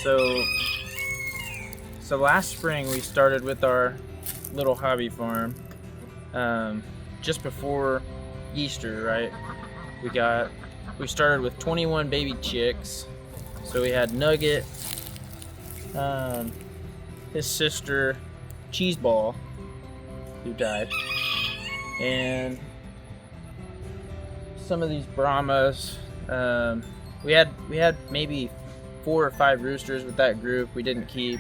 So last spring we started with our little hobby farm. Just before Easter, right? We started with 21 baby chicks. So we had Nugget, his sister Cheeseball, who died, and some of these Brahmas. We had maybe 4 or 5 roosters with that group we didn't keep.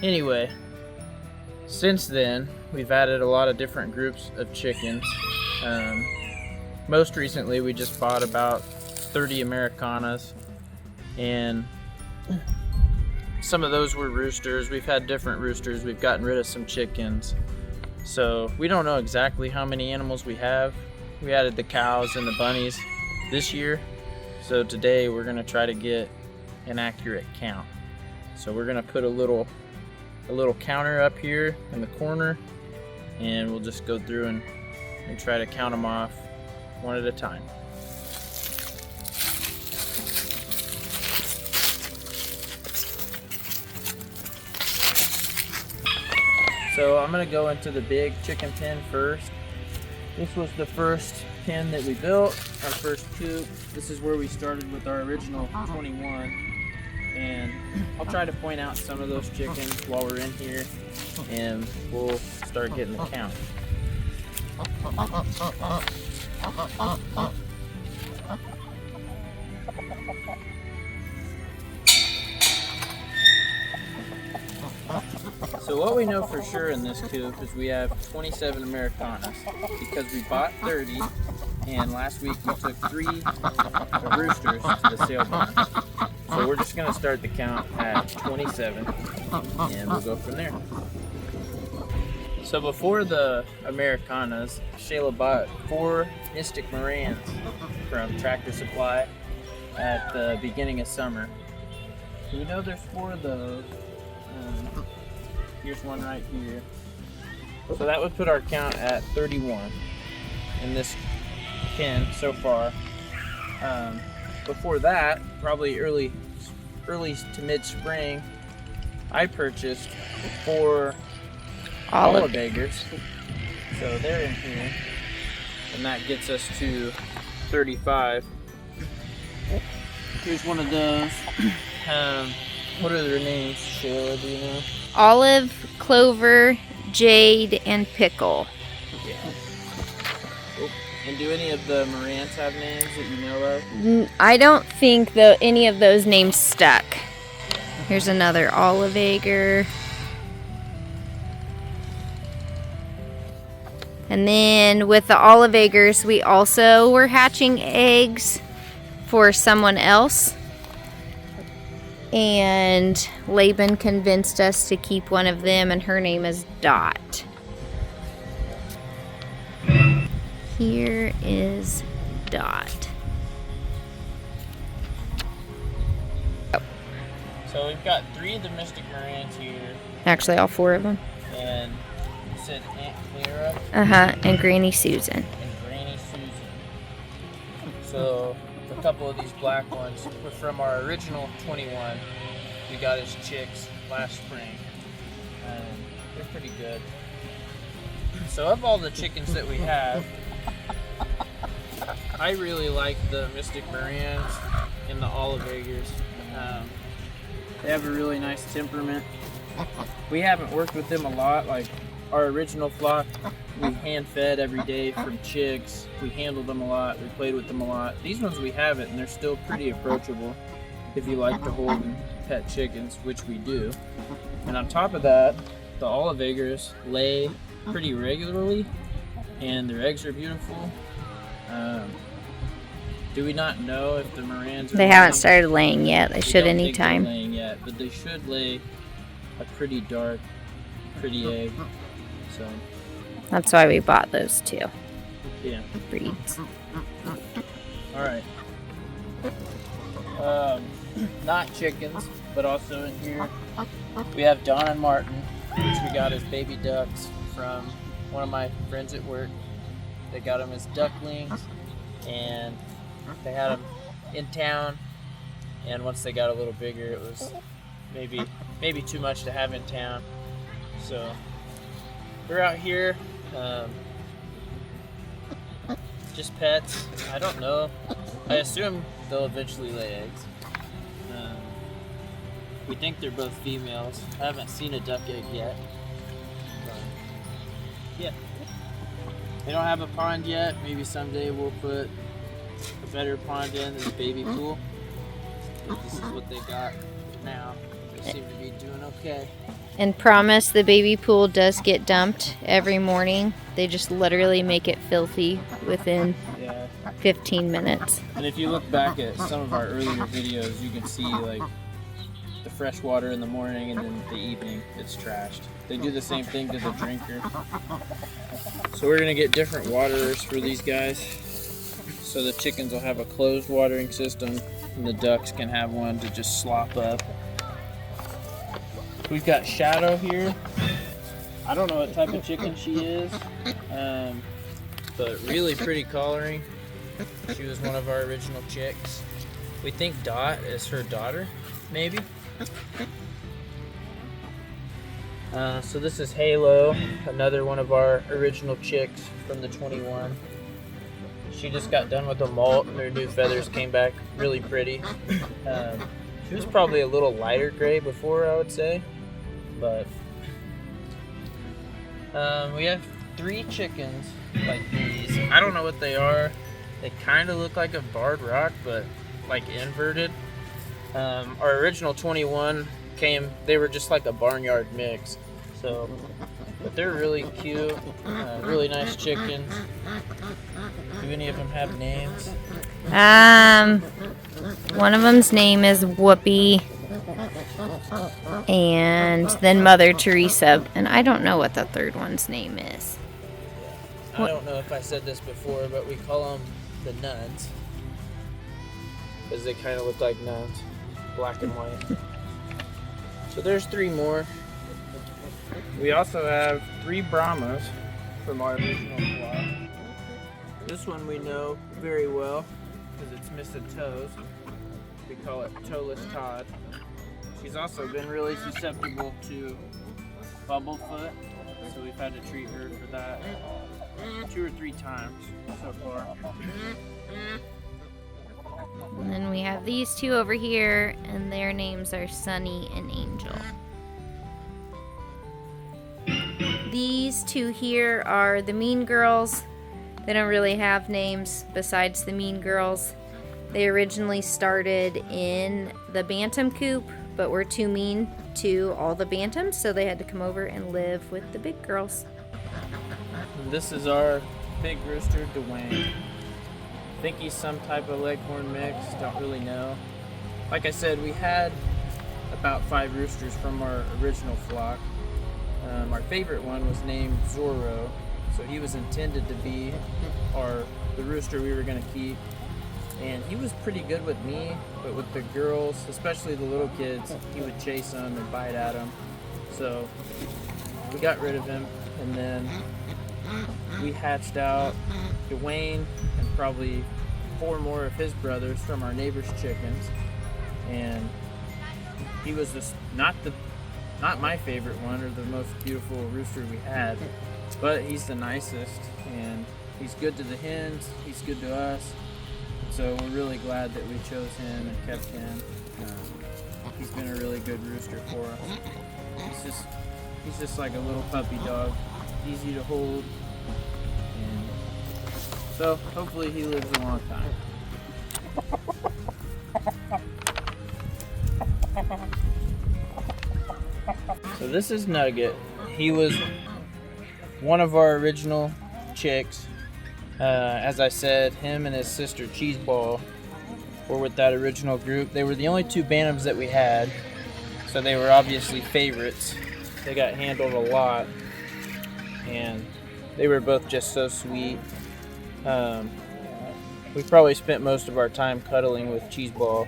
Anyway, since then we've added a lot of different groups of chickens. Most recently we just bought about 30 Americanas, and some of those were roosters. We've had different roosters. We've gotten rid of some chickens. So we don't know exactly how many animals we have. We added the cows and the bunnies this year. So today we're gonna try to get an accurate count. So we're gonna put a little counter up here in the corner, and we'll just go through and try to count them off one at a time. So I'm gonna go into the big chicken pen first. This was the first pen that we built, our first coop. This is where we started with our original 21. And I'll try to point out some of those chickens while we're in here, and we'll start getting the count. So what we know for sure in this coop is we have 27 Americanas, because we bought 30, and last week we took 3 roosters to the sale barn. So we're just gonna start the count at 27, and we'll go from there. So before the Americanas, Shayla bought 4 Mystic Marans from Tractor Supply at the beginning of summer. So we know there's 4 of those. Here's one right here. So that would put our count at 31 in this pen so far. Before that, probably early to mid-spring, I purchased 4 olive eggers. So they're in here, and that gets us to 35. Here's one of those. What are their names, Shayla? Do you know? Olive, Clover, Jade, and Pickle. Yeah. Oh, and do any of the Marans have names that you know of? I don't think any of those names stuck. Here's another olive egger. And then with the olive eggers, we also were hatching eggs for someone else. And Laban convinced us to keep one of them, and her name is Dot. Here is Dot. So we've got 3 of the Mystic Marans here. Actually, all 4 of them. And you said Aunt Clara? And Granny Susan. And Granny Susan. So a couple of these black ones were from our original 21. We got his chicks last spring, and they're pretty good. So of all the chickens that we have, I really like the Mystic Marans and the olive eggers. They have a really nice temperament. We haven't worked with them a lot. Like our original flock, we hand fed every day from chicks. We handled them a lot. We played with them a lot. These ones we haven't, and they're still pretty approachable if you like to hold and pet chickens, which we do. And on top of that, the olive eggers lay pretty regularly, and their eggs are beautiful. Do we not know if the Marans are They haven't started laying yet. They should any time. Laying yet, but they should lay a pretty dark, pretty egg. So That's why we bought those 2 yeah. breeds. All right. Not chickens, but also in here we have Don and Martin, which we got as baby ducks from one of my friends at work. They got them as ducklings, and they had them in town and once they got a little bigger, it was maybe too much to have in town. So we're out here, just pets. I don't know. I assume they'll eventually lay eggs. We think they're both females. I haven't seen a duck egg yet. But yeah. They don't have a pond yet. Maybe someday we'll put a better pond in than the baby pool. But this is what they got now. They seem to be doing okay. And promise, the baby pool does get dumped every morning. They just literally make it filthy within 15 minutes. And if you look back at some of our earlier videos, you can see like the fresh water in the morning and then the evening it's trashed. They do the same thing to the drinker. So we're gonna get different waterers for these guys. So the chickens will have a closed watering system and the ducks can have one to just slop up. We've got Shadow here. I don't know what type of chicken she is, but really pretty coloring. She was one of our original chicks. We think Dot is her daughter, maybe. So this is Halo, another one of our original chicks from the 21. She just got done with the molt and her new feathers came back really pretty. She was probably a little lighter gray before, I would say, but we have 3 chickens like these. I don't know what they are. They kind of look like a barred rock, but like inverted. Our original 21 they were just like a barnyard mix. So, but they're really cute, really nice chickens. Do any of them have names? One of them's name is Whoopi, and then Mother Teresa, and I don't know what the third one's name is. I don't know if I said this before, but we call them the nuns because they kind of look like nuns, black and white. So there's 3 more. We also have 3 Brahmas from our original flock. This one we know very well because it's missing toes. We call it Toeless Todd. She's also been really susceptible to bumblefoot, so we've had to treat her for that 2 or 3 times so far. And then we have these 2 over here, and their names are Sunny and Angel. These 2 here are the Mean Girls. They don't really have names besides the Mean Girls. They originally started in the Bantam coop, but were too mean to all the Bantams, so they had to come over and live with the big girls. This is our big rooster, Dwayne. I think he's some type of leghorn mix, don't really know. Like I said, we had about 5 roosters from our original flock. Our favorite one was named Zorro, so he was intended to be the rooster we were going to keep. And he was pretty good with me, but with the girls, especially the little kids, he would chase them and bite at them. So we got rid of him, and then we hatched out Dwayne and probably 4 more of his brothers from our neighbor's chickens. And he was just not my favorite one or the most beautiful rooster we had, but he's the nicest, and he's good to the hens, he's good to us. So we're really glad that we chose him and kept him. He's been a really good rooster for us. He's just like a little puppy dog, easy to hold, and so hopefully he lives a long time. So this is Nugget. He was one of our original chicks. As I said, him and his sister Cheeseball were with that original group. They were the only 2 Bantams that we had, so they were obviously favorites. They got handled a lot, and they were both just so sweet. We probably spent most of our time cuddling with Cheeseball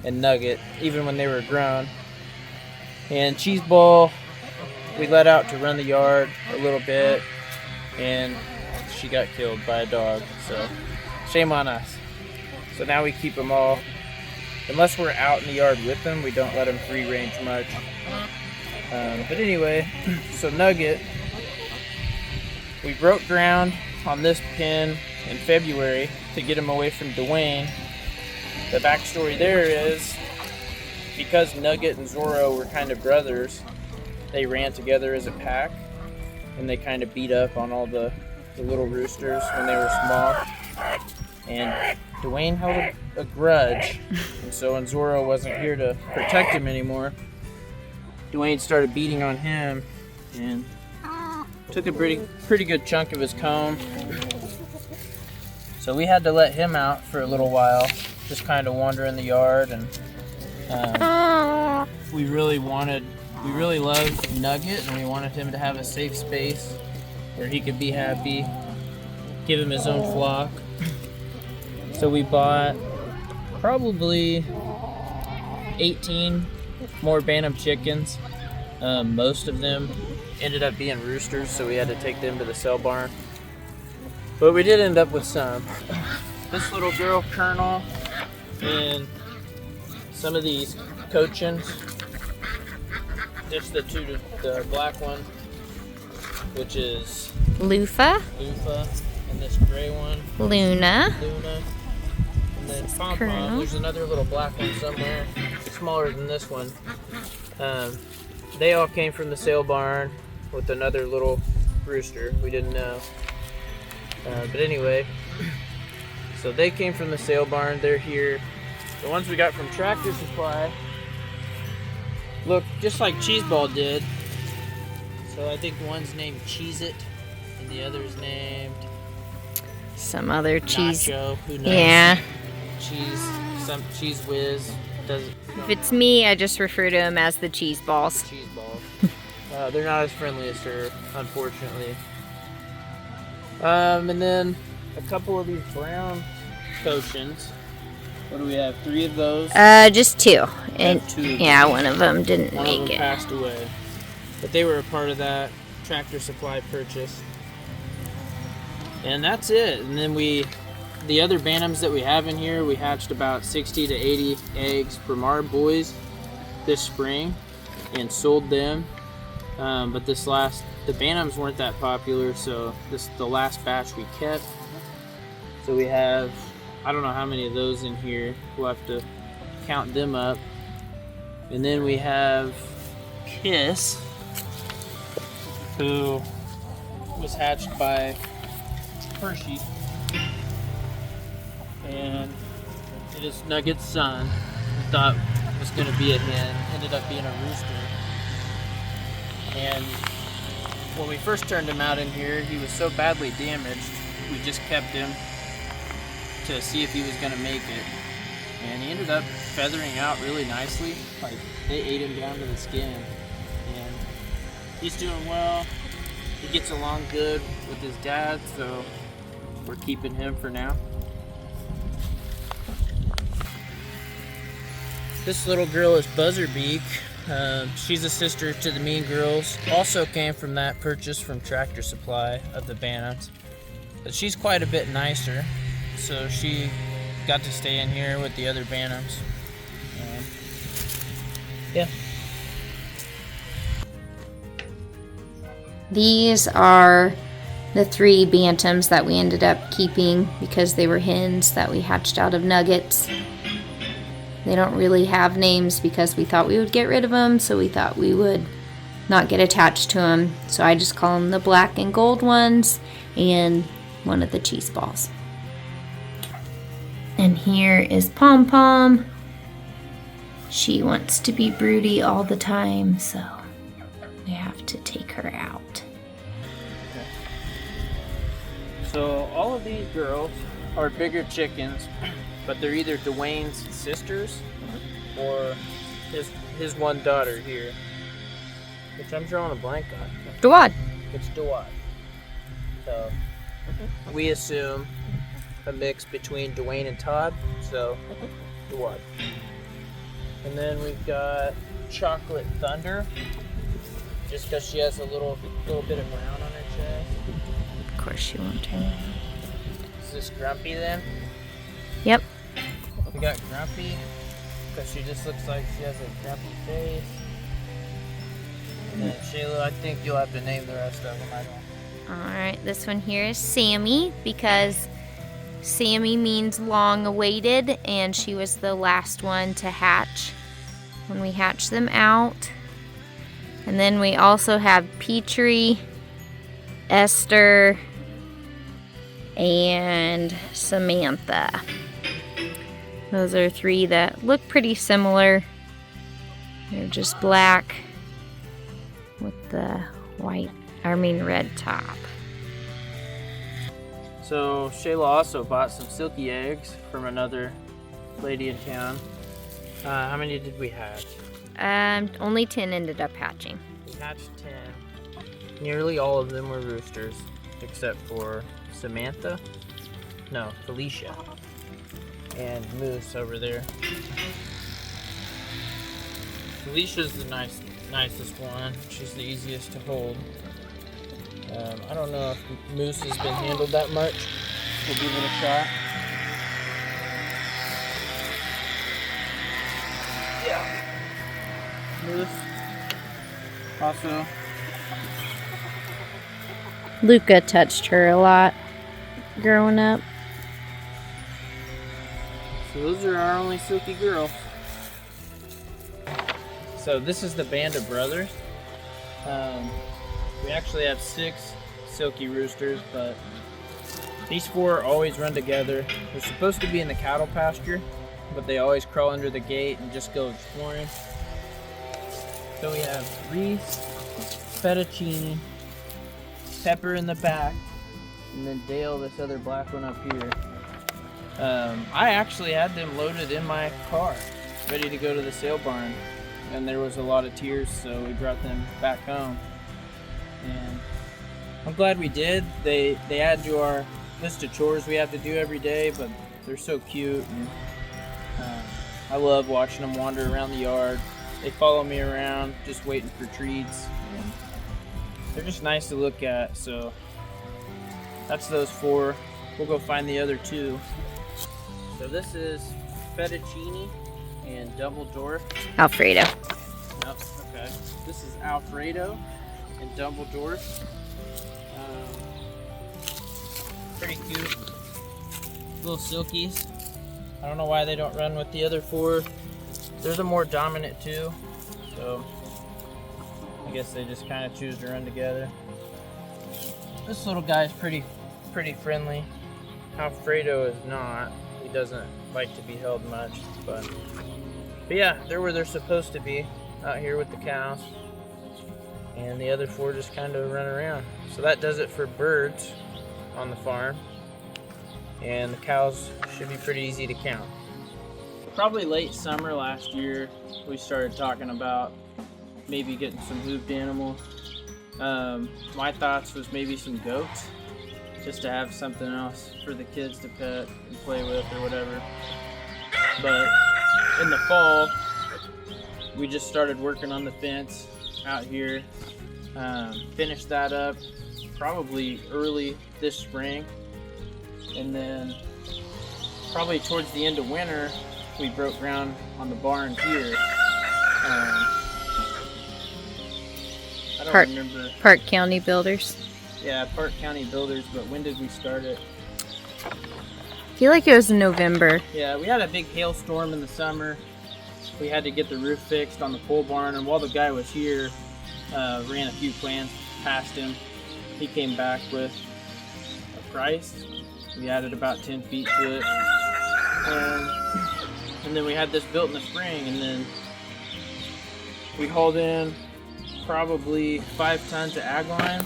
and Nugget, even when they were grown. And Cheeseball, we let out to run the yard a little bit, and she got killed by a dog, so shame on us. So now we keep them all unless we're out in the yard with them, we don't let them free range much. But anyway, so Nugget, we broke ground on this pen in February to get him away from Dwayne. The backstory there is, because Nugget and Zorro were kind of brothers, they ran together as a pack, and they kind of beat up on all the little roosters when they were small. And Dwayne held a grudge, and so when Zorro wasn't here to protect him anymore, Dwayne started beating on him and took a pretty good chunk of his comb. So we had to let him out for a little while, just kind of wander in the yard, and we really loved Nugget, and we wanted him to have a safe space where he could be happy, give him his own flock. So we bought probably 18 more Bantam chickens. Most of them ended up being roosters, so we had to take them to the sale barn. But we did end up with some. This little girl, Colonel, and some of these Cochins. Just the black one, which is Lufa, and this gray one, Luna. And then Pom Pom. There's another little black one somewhere, smaller than this one. They all came from the sale barn with another little rooster. We didn't know. But anyway, so they came from the sale barn. They're here. The ones we got from Tractor Supply look just like Cheeseball did. So I think one's named Cheez-It and the other's named Some other cheese. Nacho. Who knows? Yeah. Some Cheese Whiz. If it's me, I just refer to them as the cheese balls. Cheese balls. They're not as friendly as her, unfortunately. And then a couple of these brown Cochins. What do we have? 3 of those? Just 2. And two. yeah, one of them didn't One of make them it. passed away. But they were a part of that Tractor Supply purchase. And that's it. And then the other Bantams that we have in here, we hatched about 60 to 80 eggs from our boys this spring and sold them. But the Bantams weren't that popular, so the last batch we kept. So we have, I don't know how many of those in here. We'll have to count them up. And then we have Kiss, who was hatched by Hershey. And it is Nugget's son. We thought it was going to be a hen. Ended up being a rooster. And when we first turned him out in here, he was so badly damaged, we just kept him to see if he was going to make it. And he ended up feathering out really nicely. Like, they ate him down to the skin. And he's doing well. He gets along good with his dad, so we're keeping him for now. This little girl is Buzzerbeak. She's a sister to the Mean Girls. Also came from that purchase from Tractor Supply of the Bantams. But she's quite a bit nicer, so she got to stay in here with the other Bantams. Yeah. These are the 3 Bantams that we ended up keeping because they were hens that we hatched out of Nuggets. They don't really have names because we thought we would get rid of them, so we thought we would not get attached to them. So I just call them the black and gold ones and one of the cheese balls. And here is Pom Pom. She wants to be broody all the time, so we have to take her out. So all of these girls are bigger chickens, but they're either Dwayne's sisters or his one daughter here, which I'm drawing a blank on. Dawad. It's Dawad. So we assume a mix between Dwayne and Todd, so Dawad. And then we've got Chocolate Thunder, just because she has a little bit of brown on her chest. Of course she won't turn around. Is this Grumpy then? Yep. We got Grumpy, because she just looks like she has a grumpy face. And then Shayla, I think you'll have to name the rest of them. I don't. Alright, this one here is Sammy because Sammy means long awaited, and she was the last one to hatch when we hatched them out. And then we also have Petrie, Esther, and Samantha. Those are 3 that look pretty similar. They're just black with the red top. So Shayla also bought some silky eggs from another lady in town. How many did we hatch? Only 10 ended up hatching. We hatched 10. Nearly all of them were roosters, except for Samantha. No, Felicia. And Moose over there. Felicia's the nicest one. She's the easiest to hold. I don't know if Moose has been handled that much. We'll give it a shot. Yeah. Moose. Also. Luca touched her a lot growing up. So those are our only silky girls. So this is the band of brothers. We actually have 6 silky roosters, but these 4 always run together. They're supposed to be in the cattle pasture, but they always crawl under the gate and just go exploring. So we have Reese, Fettuccine, Pepper in the back, and then Dale, this other black one up here. I actually had them loaded in my car, ready to go to the sale barn, and there was a lot of tears, so we brought them back home. And I'm glad we did. They add to our list of chores we have to do every day, but they're so cute, and I love watching them wander around the yard. They follow me around, just waiting for treats. And they're just nice to look at, so that's those 4. We'll go find the other 2. So this is Fettuccine and Dumbledore. Alfredo. Yep, okay. This is Alfredo and Dumbledore. Pretty cute. Little silkies. I don't know why they don't run with the other 4. They're the more dominant 2. So I guess they just kind of choose to run together. This little guy is pretty friendly. Alfredo is not. He doesn't like to be held much, but yeah, they're where they're supposed to be, out here with the cows. And the other 4 just kind of run around. So that does it for birds on the farm. And the cows should be pretty easy to count. Probably late summer last year, we started talking about maybe getting some hooved animals. My thoughts was maybe some goats, just to have something else for the kids to pet and play with or whatever. But in the fall, we just started working on the fence out here. Finished that up probably early this spring, and then probably towards the end of winter we broke ground on the barn here. I don't remember. Park County Builders. Yeah, Park County Builders, but when did we start it? I feel like it was in November. Yeah, we had a big hailstorm in the summer. We had to get the roof fixed on the pole barn, and while the guy was here, ran a few plans past him. He came back with a price. We added about 10 feet to it. And then we had this built in the spring, and then we hauled in probably 5 tons of ag line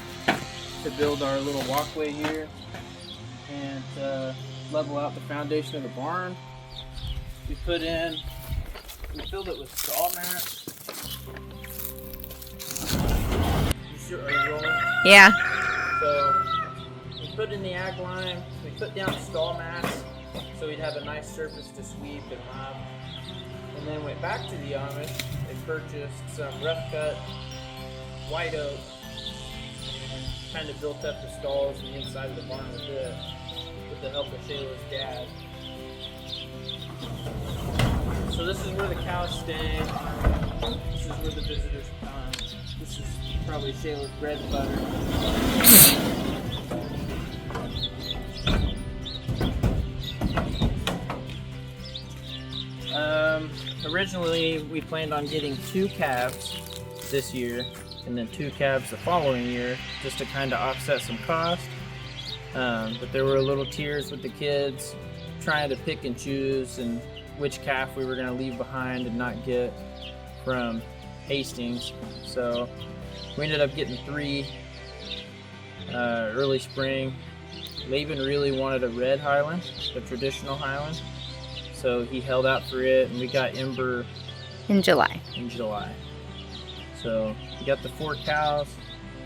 to build our little walkway here and level out the foundation of the barn. We filled it with straw mats. Are you rolling? Yeah. So we put in the ag line, we put down stall mats so we'd have a nice surface to sweep and mop. And then went back to the Amish. They purchased some rough cut white oak and kind of built up the stalls and the inside of the barn with the help of Shayla's dad. So this is where the cows stay. This is where the visitors come. This is probably Shayla's bread and butter. Originally, we planned on getting 2 calves this year and then 2 calves the following year just to kind of offset some cost. But there were little tears with the kids trying to pick and choose and which calf we were going to leave behind and not get from Hastings. So we ended up getting 3 early spring. Laban really wanted a red Highland, the traditional Highland. So he held out for it, and we got Ember In July. So we got the 4 cows.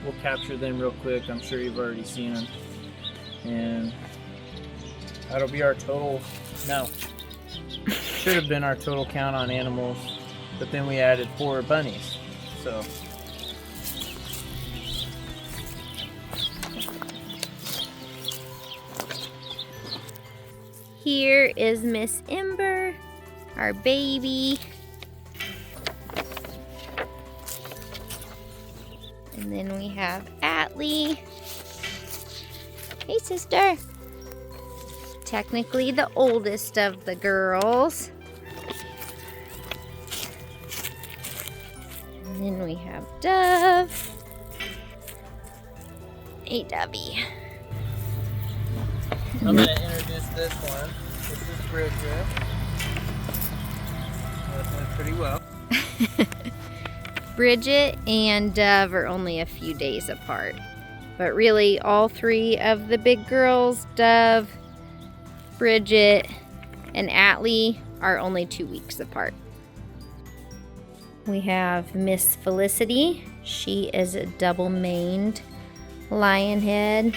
We'll capture them real quick. I'm sure you've already seen them. And that'll be our total. No, should have been our total count on animals, but then we added 4 bunnies. So Here is Miss Ember, our baby. And then we have Atlee. Hey, sister. Technically the oldest of the girls. And then we have Dove. Hey, Dovey. I'm going to introduce this one. This is Bridget. That went pretty well. Bridget and Dove are only a few days apart. But really, all 3 of the big girls, Dove, Bridget, and Atlee, are only 2 weeks apart. We have Miss Felicity. She is a double-maned lion head.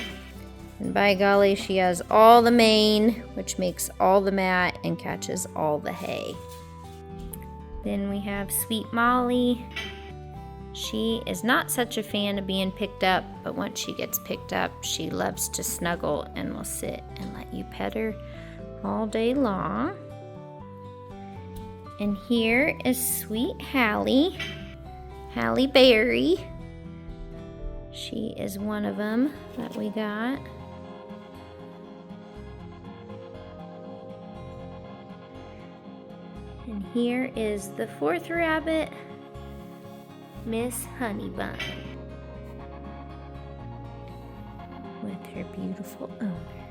And by golly, she has all the mane, which makes all the mat and catches all the hay. Then we have Sweet Molly. She is not such a fan of being picked up, but once she gets picked up, she loves to snuggle and will sit and let you pet her all day long. And here is Sweet Hallie, Halle Berry. She is one of them that we got. And here is the 4th rabbit, Miss Honeybun, with her beautiful owner.